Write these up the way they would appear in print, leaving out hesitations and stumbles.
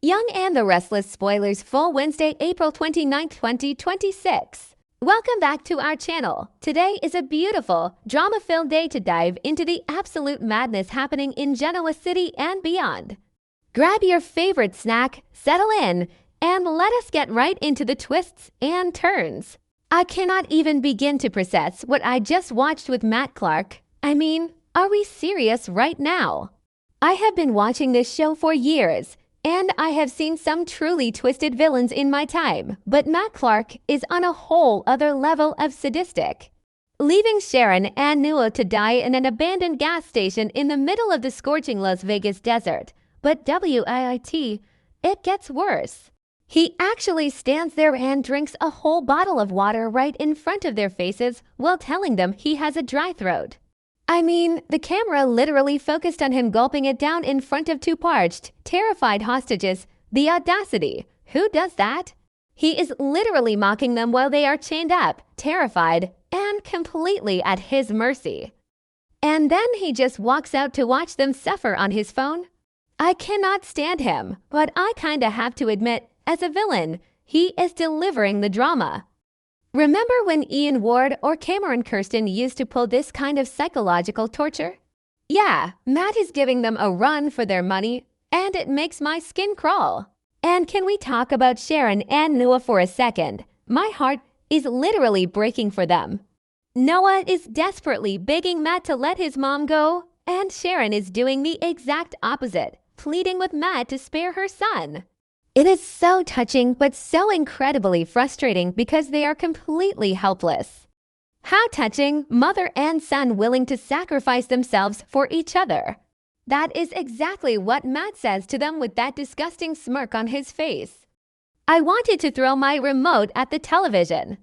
Young and the Restless spoilers full Wednesday, April 29, 2026. Welcome back to our channel. Today is a beautiful, drama-filled day to dive into the absolute madness happening in Genoa City and beyond. Grab your favorite snack, settle in, and let us get right into the twists and turns. I cannot even begin to process what I just watched with Matt Clark. I mean, are we serious right now? I have been watching this show for years, and I have seen some truly twisted villains in my time, but Matt Clark is on a whole other level of sadistic. Leaving Sharon and Noah to die in an abandoned gas station in the middle of the scorching Las Vegas desert. But WIT, it gets worse. He actually stands there and drinks a whole bottle of water right in front of their faces while telling them he has a dry throat. I mean, the camera literally focused on him gulping it down in front of two parched, terrified hostages. The audacity! Who does that? He is literally mocking them while they are chained up, terrified, and completely at his mercy. And then he just walks out to watch them suffer on his phone. I cannot stand him, but I kinda have to admit, as a villain, he is delivering the drama. Remember when Ian Ward or Cameron Kirsten used to pull this kind of psychological torture? Yeah, Matt is giving them a run for their money, and it makes my skin crawl. And can we talk about Sharon and Noah for a second? My heart is literally breaking for them. Noah is desperately begging Matt to let his mom go, and Sharon is doing the exact opposite, pleading with Matt to spare her son. It is so touching but so incredibly frustrating because they are completely helpless. How touching, mother and son willing to sacrifice themselves for each other. That is exactly what Matt says to them with that disgusting smirk on his face. I wanted to throw my remote at the television.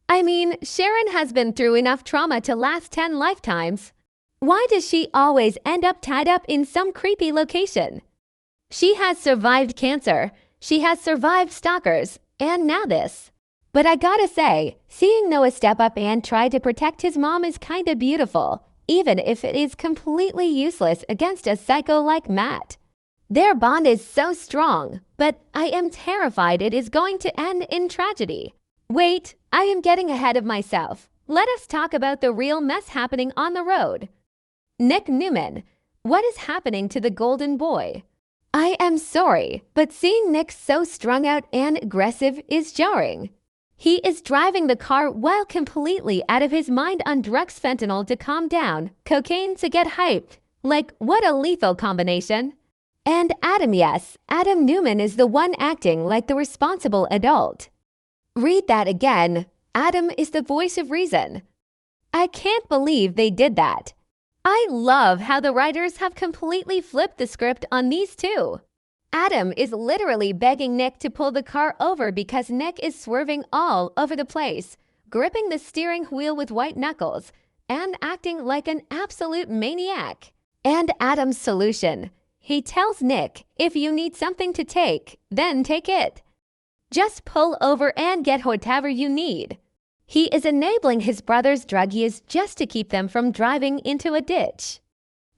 I mean, Sharon has been through enough trauma to last 10 lifetimes. Why does she always end up tied up in some creepy location? She has survived cancer. She has survived stalkers, and now this. But I gotta say, seeing Noah step up and try to protect his mom is kinda beautiful, even if it is completely useless against a psycho like Matt. Their bond is so strong, but I am terrified it is going to end in tragedy. Wait, I am getting ahead of myself. Let us talk about the real mess happening on the road. Nick Newman, what is happening to the golden boy? I am sorry, but seeing Nick so strung out and aggressive is jarring. He is driving the car while completely out of his mind on drugs, fentanyl to calm down, cocaine to get hyped. Like, what a lethal combination. And Adam Newman is the one acting like the responsible adult. Read that again. Adam is the voice of reason. I can't believe they did that. I love how the writers have completely flipped the script on these two. Adam is literally begging Nick to pull the car over because Nick is swerving all over the place, gripping the steering wheel with white knuckles, and acting like an absolute maniac. And Adam's solution: he tells Nick, if you need something to take, then take it. Just pull over and get whatever you need. He is enabling his brother's drug use just to keep them from driving into a ditch.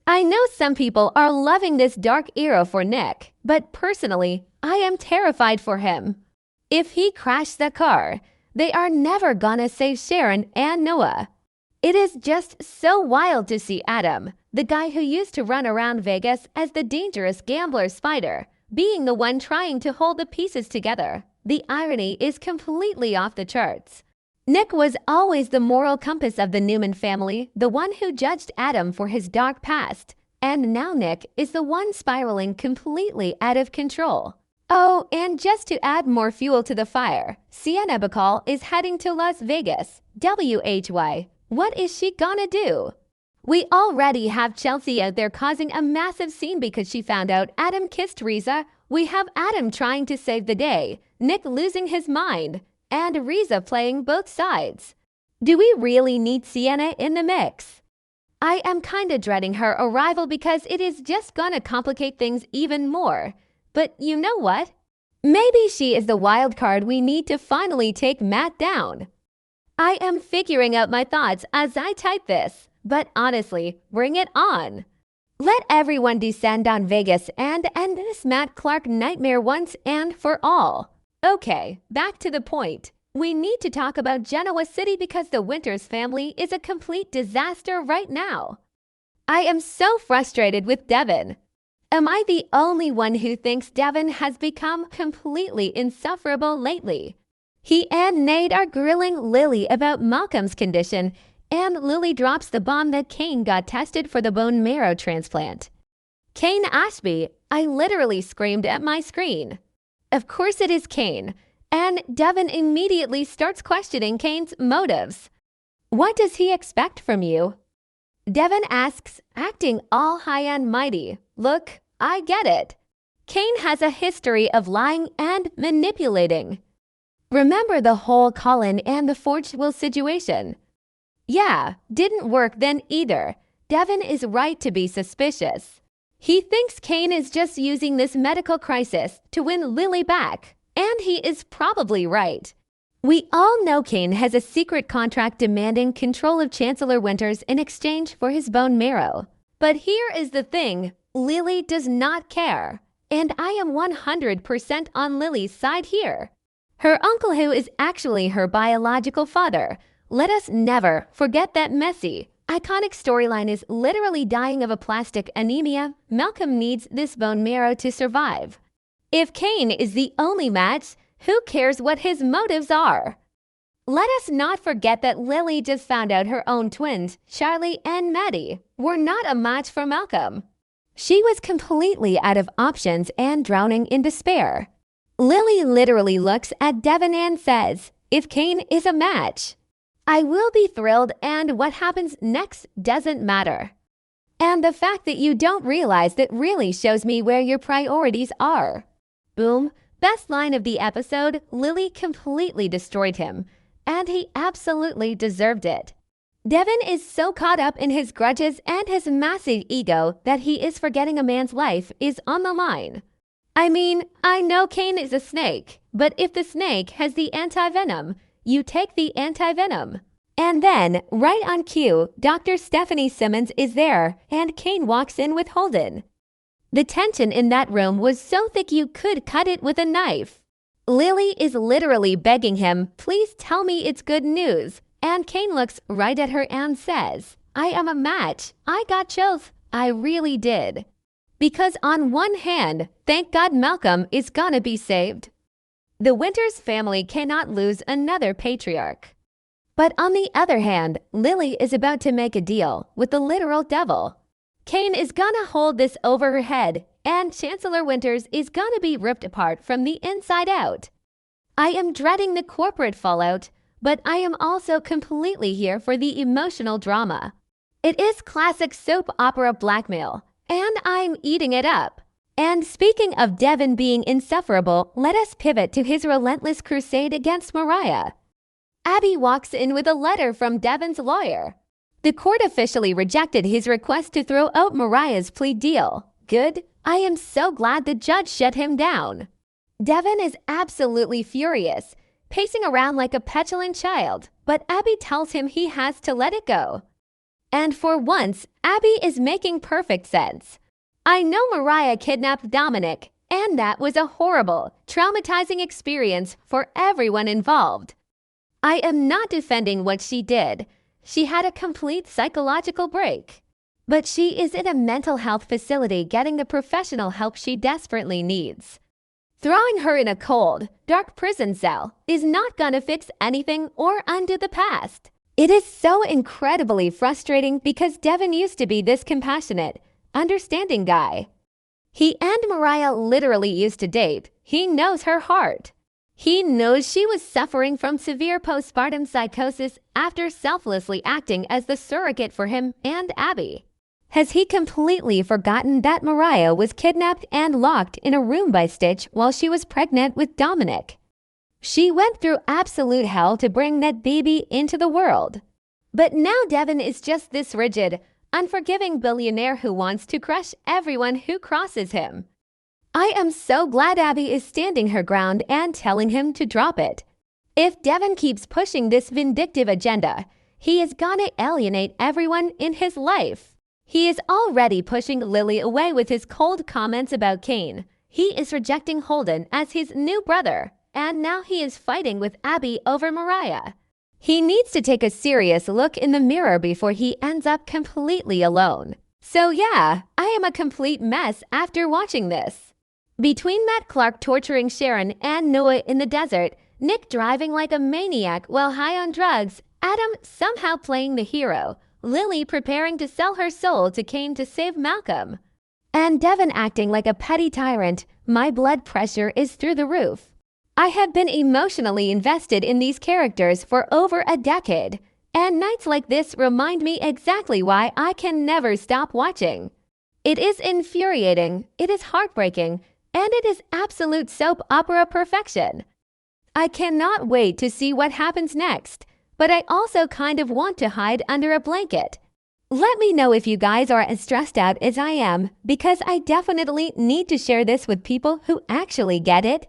I know some people are loving this dark era for Nick, but personally, I am terrified for him. If he crashed the car, they are never gonna save Sharon and Noah. It is just so wild to see Adam, the guy who used to run around Vegas as the dangerous gambler Spider, being the one trying to hold the pieces together. The irony is completely off the charts. Nick was always the moral compass of the Newman family, the one who judged Adam for his dark past. And now Nick is the one spiraling completely out of control. Oh, and just to add more fuel to the fire, Sienna Bacall is heading to Las Vegas. WHY, what is she gonna do? We already have Chelsea out there causing a massive scene because she found out Adam kissed Riza. We have Adam trying to save the day, Nick losing his mind, and Riza playing both sides. Do we really need Sienna in the mix? I am kinda dreading her arrival because it is just gonna complicate things even more. But you know what? Maybe she is the wild card we need to finally take Matt down. I am figuring out my thoughts as I type this, but honestly, bring it on. Let everyone descend on Vegas and end this Matt Clark nightmare once and for all. Okay, back to the point. We need to talk about Genoa City because the Winters family is a complete disaster right now. I am so frustrated with Devon. Am I the only one who thinks Devon has become completely insufferable lately? He and Nate are grilling Lily about Malcolm's condition, and Lily drops the bomb that Kane got tested for the bone marrow transplant. Kane Ashby, I literally screamed at my screen. Of course it is Kane, and Devon immediately starts questioning Kane's motives. What does he expect from you? Devon asks, acting all high and mighty, look, I get it. Kane has a history of lying and manipulating. Remember the whole Colin and the forged will situation? Yeah, didn't work then either. Devon is right to be suspicious. He thinks Kane is just using this medical crisis to win Lily back, and he is probably right. We all know Kane has a secret contract demanding control of Chancellor Winters in exchange for his bone marrow. But here is the thing, Lily does not care, and I am 100% on Lily's side here. Her uncle, who is actually her biological father, let us never forget that messy, iconic storyline is literally dying of aplastic anemia. Malcolm needs this bone marrow to survive. If Kane is the only match, who cares what his motives are? Let us not forget that Lily just found out her own twins, Charlie and Maddie, were not a match for Malcolm. She was completely out of options and drowning in despair. Lily literally looks at Devon and says, if Kane is a match, I will be thrilled and what happens next doesn't matter. And the fact that you don't realize that really shows me where your priorities are. Boom. Best line of the episode, Lily completely destroyed him, and he absolutely deserved it. Devon is so caught up in his grudges and his massive ego that he is forgetting a man's life is on the line. I mean, I know Kane is a snake, but if the snake has the anti-venom, you take the anti-venom. And then, right on cue, Dr. Stephanie Simmons is there, and Kane walks in with Holden. The tension in that room was so thick you could cut it with a knife. Lily is literally begging him, please tell me it's good news. And Kane looks right at her and says, I am a match. I got chills. I really did. Because on one hand, thank God Malcolm is gonna be saved. The Winters family cannot lose another patriarch. But on the other hand, Lily is about to make a deal with the literal devil. Kane is gonna hold this over her head, and Chancellor Winters is gonna be ripped apart from the inside out. I am dreading the corporate fallout, but I am also completely here for the emotional drama. It is classic soap opera blackmail, and I'm eating it up. And speaking of Devon being insufferable, let us pivot to his relentless crusade against Mariah. Abby walks in with a letter from Devon's lawyer. The court officially rejected his request to throw out Mariah's plea deal. Good. I am so glad the judge shut him down. Devon is absolutely furious, pacing around like a petulant child, but Abby tells him he has to let it go. And for once, Abby is making perfect sense. I know Mariah kidnapped Dominic, and that was a horrible, traumatizing experience for everyone involved. I am not defending what she did. She had a complete psychological break. But she is in a mental health facility getting the professional help she desperately needs. Throwing her in a cold, dark prison cell is not gonna fix anything or undo the past. It is so incredibly frustrating because Devon used to be this compassionate, understanding guy. He and Mariah literally used to date. He knows her heart. He knows she was suffering from severe postpartum psychosis after selflessly acting as the surrogate for him and Abby. Has he completely forgotten that Mariah was kidnapped and locked in a room by Stitch while she was pregnant with Dominic? She went through absolute hell to bring that baby into the world. But now Devon is just this rigid, unforgiving billionaire who wants to crush everyone who crosses him. I am so glad Abby is standing her ground and telling him to drop it. If Devon keeps pushing this vindictive agenda, he is gonna alienate everyone in his life. He is already pushing Lily away with his cold comments about Kane. He is rejecting Holden as his new brother, and now he is fighting with Abby over Mariah. He needs to take a serious look in the mirror before he ends up completely alone. So yeah, I am a complete mess after watching this. Between Matt Clark torturing Sharon and Noah in the desert, Nick driving like a maniac while high on drugs, Adam somehow playing the hero, Lily preparing to sell her soul to Kane to save Malcolm, and Devon acting like a petty tyrant, my blood pressure is through the roof. I have been emotionally invested in these characters for over a decade, and nights like this remind me exactly why I can never stop watching. It is infuriating, it is heartbreaking, and it is absolute soap opera perfection. I cannot wait to see what happens next, but I also kind of want to hide under a blanket. Let me know if you guys are as stressed out as I am, because I definitely need to share this with people who actually get it.